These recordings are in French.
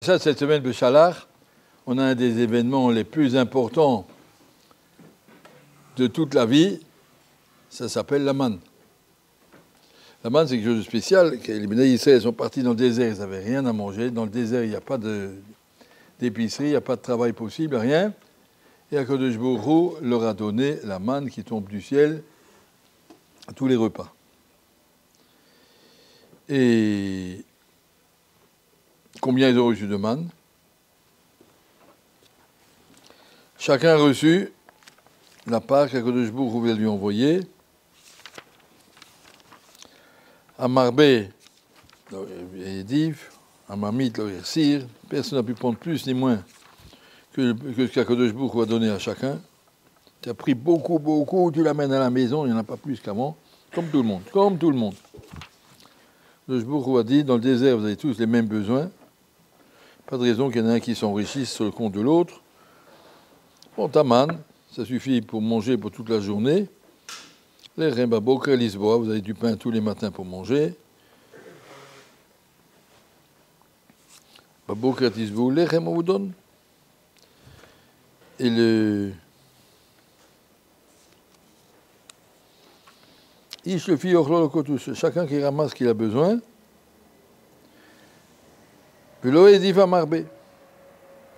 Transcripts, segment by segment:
Cette semaine de Shalach, on a un des événements les plus importants de toute la vie, ça s'appelle la manne. La manne, c'est quelque chose de spécial. Les Béné Israël sont partis dans le désert, ils n'avaient rien à manger. Dans le désert, il n'y a pas d'épicerie, il n'y a pas de travail possible, rien. Et HaKadosh Baruch Hu leur a donné la manne qui tombe du ciel à tous les repas. Et combien ils ont reçu de manne? Chacun a reçu la part qu'HaKadosh Baruch Hu voulait lui envoyer. Amarbé, Ediv, Amamit, Sir, personne n'a pu prendre plus ni moins que ce qu'HaKadosh Baruch Hu a donné à chacun. Tu as pris beaucoup, tu l'amènes à la maison, il n'y en a pas plus qu'avant, comme tout le monde. HaKadosh Baruch Hu a dit, dans le désert, vous avez tous les mêmes besoins. Pas de raison qu'il y en ait un qui s'enrichisse sur le compte de l'autre. Bon, ta manne, ça suffit pour manger pour toute la journée. Les Rembaboker Lisboa, vous avez du pain tous les matins pour manger. Baboker Lisboa, les Rem vous donne. Et le Ish le fi ochlol kotus, chacun qui ramasse ce qu'il a besoin. Velo edif amarbe.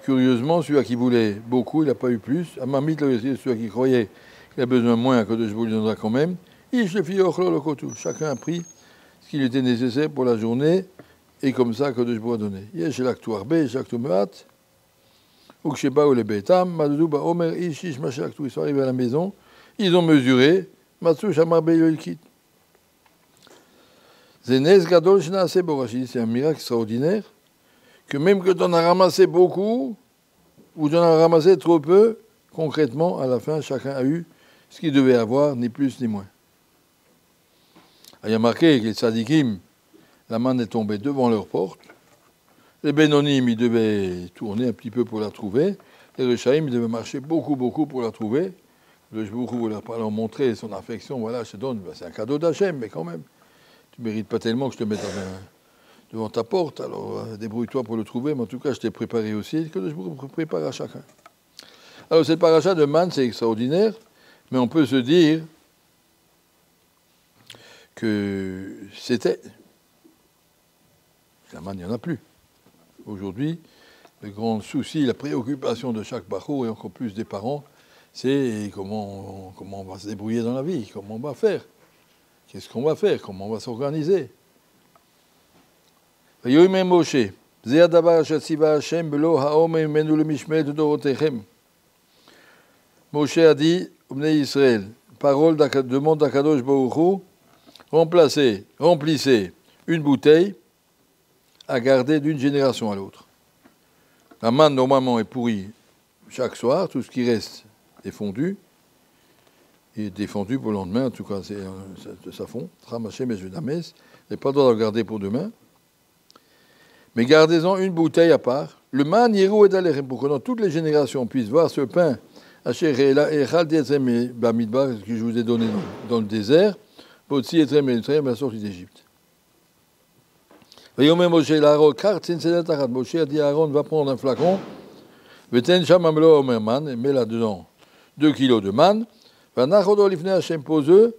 Curieusement, celui qui voulait beaucoup, il n'a pas eu plus. Amamit, celui qui croyait qu'il a besoin moins, que je vous lui donnera quand même. Ish le fi ochlol kotus. Chacun a pris ce qu'il était nécessaire pour la journée, et comme ça, que je vous ai donné. Yesh l'actu arbe, l'actu meat. Uksheba ou le betam, madou ba omer ish ish machaktu. Ils sont arrivés à la maison, ils ont mesuré. Matsu shamarbe yolkit. Zenez gadol shnase borashi. C'est un miracle extraordinaire. Que même que tu en as ramassé beaucoup, ou tu en as ramassé trop peu, concrètement, à la fin, chacun a eu ce qu'il devait avoir, ni plus ni moins. Il y a marqué que les tzadikim, la manne est tombée devant leur porte. Les bénonim, ils devaient tourner un petit peu pour la trouver. Les rechaïm, ils devaient marcher beaucoup pour la trouver. Le Jbourou voulait pas leur montrer son affection. Voilà, je te donne, c'est un cadeau d'Hachem, mais quand même, tu ne mérites pas tellement que je te mette devant ta porte, alors débrouille-toi pour le trouver, mais en tout cas, je t'ai préparé aussi, que je vous prépare à chacun. Alors, cette paracha de manne, c'est extraordinaire, mais on peut se dire que c'était... La manne, il n'y en a plus. Aujourd'hui, le grand souci, la préoccupation de chaque bachour, et encore plus des parents, c'est comment on va se débrouiller dans la vie, comment on va faire, qu'est-ce qu'on va faire, comment on va s'organiser. Moshe a dit, Bnei Israël, parole demande d'Akadosh Baruch Hu, remplissez une bouteille à garder d'une génération à l'autre. La manne, normalement, est pourrie chaque soir, tout ce qui reste est fondu. Il est défendu pour le lendemain, en tout cas, ça fond. Ramaché, mais je n'ai pas le droit de le garder pour demain. Mais gardez-en une bouteille à part. Le man yirou et alechem, pour que dans toutes les générations puissent voir ce pain, que je vous ai donné dans le désert, Potsi et la sortie d'Égypte. Moshe a dit à Aaron, va prendre un flacon, mets là-dedans 2 kilos de manne, pose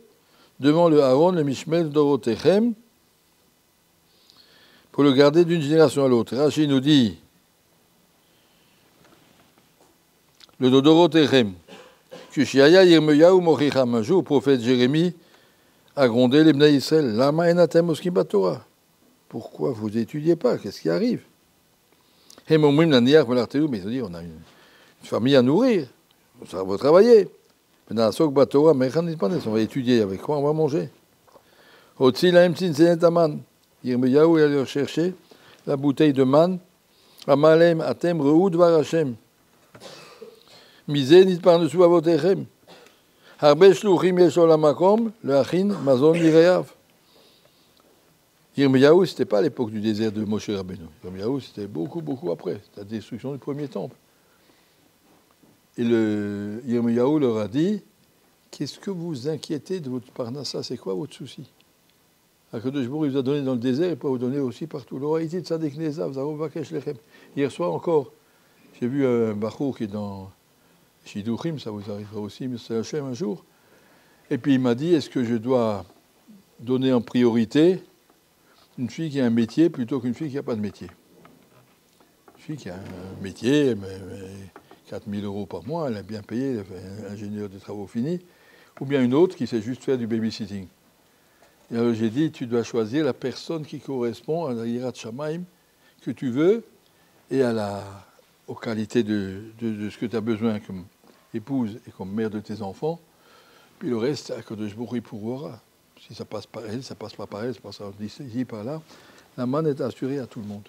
devant le Aaron, le Mishmel Dorotechem, pour le garder d'une génération à l'autre. Rashi nous dit, le Dorotechem, Kushiaya Yirmeyahu Mochicham, un jour, le prophète Jérémie a grondé les Bnei Israël, Lama enatem oskim batorah. Pourquoi vous n'étudiez pas? Qu'est-ce qui arrive? Mais ils ont dit, on a une famille à nourrir, ça va travailler. On va étudier, avec quoi on va manger? Yirmiyahu est allé leur chercher la bouteille de manne. Amalem atem reud varachem. Misé nit par-dessous avotechem. Harbe shluchim yesh olamakom, le achin mazon yireav. Yirmiyahu, ce n'était pas à l'époque du désert de Moshe Rabbeinu. Yirmiyahu, c'était beaucoup après, la destruction du premier temple. Et Yirmiyahu leur a dit, qu'est-ce que vous inquiétez de votre parnassa? C'est quoi votre souci? Akadosh Baruch il vous a donné dans le désert, il peut vous donner aussi partout. Hier soir encore, j'ai vu un Bachour qui est dans Shidouchim, ça vous arrivera aussi, mais c'est Hachem un jour. Et puis il m'a dit, est-ce que je dois donner en priorité une fille qui a un métier plutôt qu'une fille qui n'a pas de métier? Une fille qui a un métier, mais 4 000 € par mois, elle est bien payée, elle est ingénieure de travaux finis, ou bien une autre qui sait juste faire du babysitting. Et alors j'ai dit, tu dois choisir la personne qui correspond à la Yirat Shamaim que tu veux et aux qualités de ce que tu as besoin comme épouse et comme mère de tes enfants. Puis le reste, Akadosh Baruch il pourvoira. Si ça passe par elle, ça passe pas par elle, ça passe ici, par là. La manne est assurée à tout le monde.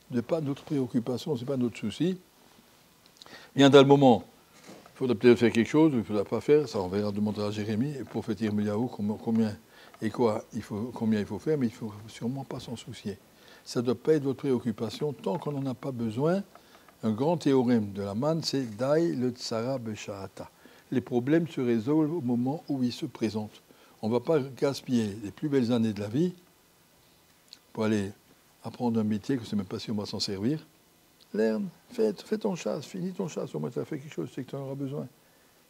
Ce n'est pas notre préoccupation, ce n'est pas notre souci. Viendra le moment, il faudra peut-être faire quelque chose, ou il ne faudra pas faire, ça on verra demander à Jérémie, et pour faire Yirmiyahu, combien il faut faire, mais il ne faut sûrement pas s'en soucier. Ça ne doit pas être votre préoccupation tant qu'on n'en a pas besoin. Un grand théorème de la manne, c'est Dai le tsara b'sha'ata. Les problèmes se résolvent au moment où ils se présentent. On ne va pas gaspiller les plus belles années de la vie pour aller apprendre un métier que je ne sais même pas si on va s'en servir. Lerne, fais ton chasse, finis ton chasse, au moins tu as fait quelque chose, c'est que tu en auras besoin.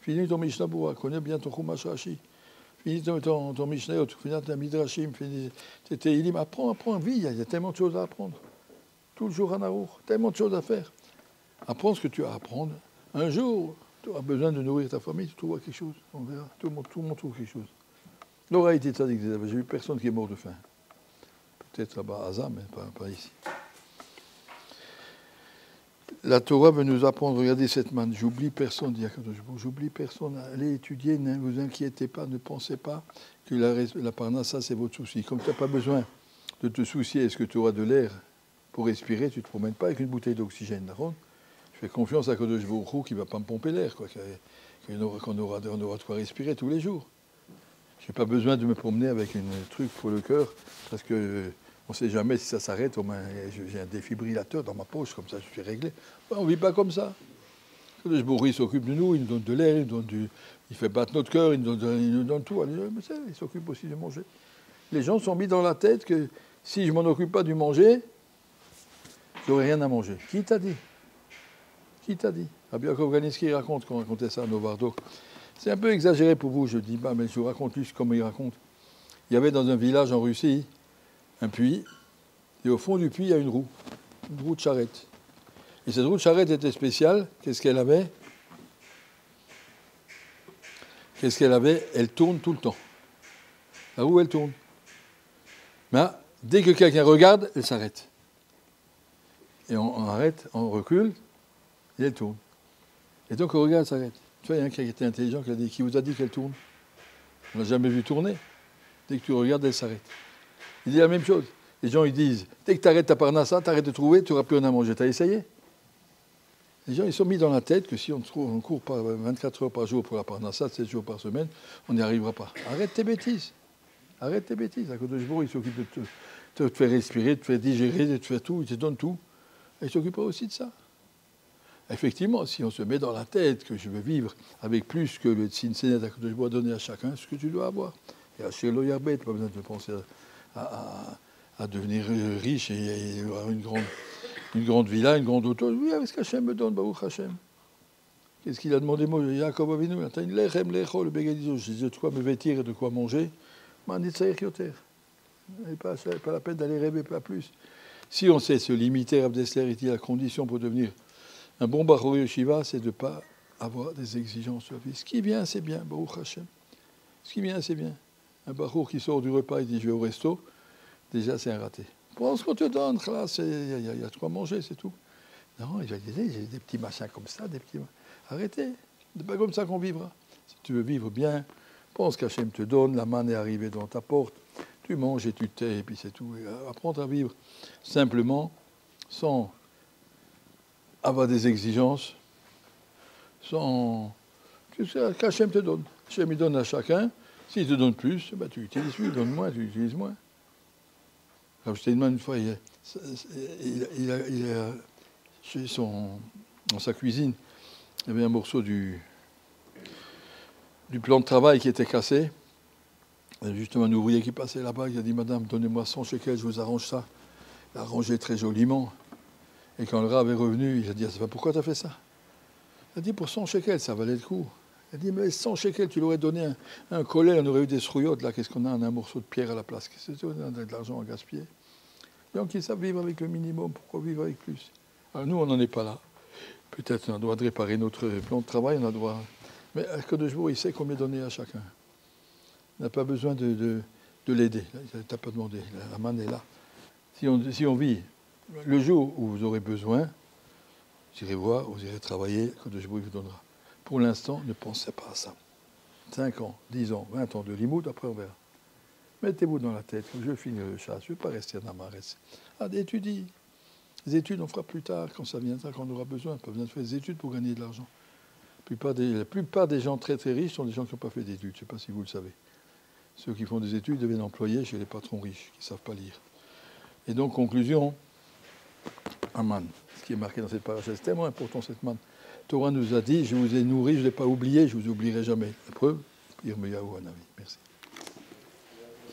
Finis ton Mishnah Berurah, connais bien ton Chumash Rashi. Finis ton Mishnah, finis ton Midrashim, finis tes Tehillim. Apprends, vie, il y a tellement de choses à apprendre. Tout le jour à Naour, tellement de choses à faire. Apprends ce que tu as à apprendre. Un jour, tu auras besoin de nourrir ta famille, tu trouveras quelque chose. On verra, tout le monde trouve quelque chose. L'aura été tzaddik, j'ai vu personne qui est mort de faim. Peut-être là-bas à Azam, mais pas ici. La Torah veut nous apprendre, regardez cette manne, j'oublie personne, dit Akadosh Baruch, j'oublie personne, allez étudier, ne vous inquiétez pas, ne pensez pas que la parnassa c'est votre souci. Comme tu n'as pas besoin de te soucier, est-ce que tu auras de l'air pour respirer, tu ne te promènes pas avec une bouteille d'oxygène, d'accord? Je fais confiance à Akadosh Baruch qui ne va pas me pomper l'air, qu'on aura de quoi respirer tous les jours. Je n'ai pas besoin de me promener avec un truc pour le cœur, parce que on ne sait jamais si ça s'arrête. Au moins, j'ai un défibrillateur dans ma poche, comme ça je suis réglé. On ne vit pas comme ça. Le Jbouri s'occupe de nous, il nous donne de l'air, il fait battre notre cœur, il nous donne tout. Il s'occupe aussi de manger. Les gens sont mis dans la tête que si je ne m'en occupe pas du manger, je n'aurai rien à manger. Qui t'a dit? Rabbi Yaakov Kanievski raconte, quand on racontait ça à Novardo. C'est un peu exagéré pour vous, je dis pas, mais je vous raconte juste comme il raconte. Il y avait dans un village en Russie un puits, et au fond du puits, il y a une roue de charrette. Et cette roue de charrette était spéciale. Qu'est-ce qu'elle avait? Elle tourne tout le temps. La roue, elle tourne. Mais dès que quelqu'un regarde, elle s'arrête. Et on arrête, on recule, et elle tourne. Et donc on regarde, elle s'arrête. Tu vois, il y a un qui était intelligent qui vous a dit qu'elle tourne. On n'a jamais vu tourner. Dès que tu regardes, elle s'arrête. Il dit la même chose. Les gens, ils disent, dès que tu arrêtes ta parnassa, tu arrêtes de trouver, tu n'auras plus rien à manger. Tu as essayé? Les gens, ils sont mis dans la tête que si on court pas 24 heures par jour pour la parnassa, 7 jours par semaine, on n'y arrivera pas. Arrête tes bêtises. Akadosh Baruch, il s'occupe de te faire respirer, de te faire digérer, de te faire tout, il te donne tout. Et il s'occupera aussi de ça. Effectivement, si on se met dans la tête que je veux vivre avec plus que le tsinsenet qu'Akadosh Baruch a donné à chacun, ce que tu dois avoir. Et à Shelo Yarbet, pas besoin de penser à devenir riche et avoir une grande villa, une grande auto. Oui, avec ce qu'Hachem me donne, Baruch Hachem. Qu'est-ce qu'il a demandé, moi, Yaakov Avinu, t'as une lechem, lecho, le begadizo, je dis de quoi me vêtir et de quoi manger. Manitzaïr Kyoter. Pas la peine d'aller rêver, pas plus. Si on sait se limiter à Abdesler, la condition pour devenir un bon Bachor Yeshiva, c'est de ne pas avoir des exigences sur la vie. Ce qui vient, c'est bien, Baruch Hachem. Ce qui vient, c'est bien. Un Bachor qui sort du repas et dit je vais au resto, déjà c'est un raté. Prends ce qu'on te donne, il y a de quoi manger, c'est tout. Non, il va dire j'ai des petits machins comme ça, des petits. Arrêtez, c'est pas comme ça qu'on vivra. Si tu veux vivre bien, pense qu'Hachem te donne, la manne est arrivée dans ta porte, tu manges et tu tais, et puis c'est tout. Et apprendre à vivre simplement, avoir des exigences, qu'Hachem te donne. Hachem il donne à chacun. S'il te donne plus, ben tu utilises plus. Il donne moins, tu utilises moins. Alors, je t'ai demandé une fois, il a dans sa cuisine, il y avait un morceau du plan de travail qui était cassé. Il y a justement un ouvrier qui passait là-bas, qui a dit, Madame, donnez-moi 100 shekels, je vous arrange ça. Il a arrangé très joliment. Et quand le Rav est revenu, il a dit, pourquoi tu as fait ça? Il a dit, pour 100 shekels, ça valait le coup. Il a dit, mais 100 shekels, tu l'aurais donné un collet, on aurait eu des srouillottes, là, qu'est-ce qu'on a? Un morceau de pierre à la place. Qu'est-ce que c'est? On a de l'argent à gaspiller. Donc ils savent vivre avec le minimum, pourquoi vivre avec plus? Alors nous, on n'en est pas là. Peut-être on a le droit de réparer notre plan de travail, on a le droit. Mais Akadosh Baruch Hu, il sait combien donner à chacun. Il n'a pas besoin de l'aider. Il t'a pas demandé. La manne est là. Si on vit le jour où vous aurez besoin, vous irez voir, vous irez travailler, Akadosh Baruch Hu vous donnera. Pour l'instant, ne pensez pas à ça. 5 ans, 10 ans, 20 ans de limoud, après on verra. Mettez-vous dans la tête, je finis le chasse, je ne veux pas rester à Namarès. Étudie. Les études, on fera plus tard, quand ça viendra, quand on aura besoin. Pas besoin de faire des études pour gagner de l'argent. La plupart des gens très très riches sont des gens qui n'ont pas fait d'études. Je ne sais pas si vous le savez. Ceux qui font des études deviennent employés chez les patrons riches, qui ne savent pas lire. Et donc, conclusion, Aman. Ce qui est marqué dans cette paracha, c'est tellement important cette manne. Torah nous a dit, je vous ai nourri, je ne l'ai pas oublié, je ne vous oublierai jamais. La preuve, Yirmiyahu Hanavi. Merci.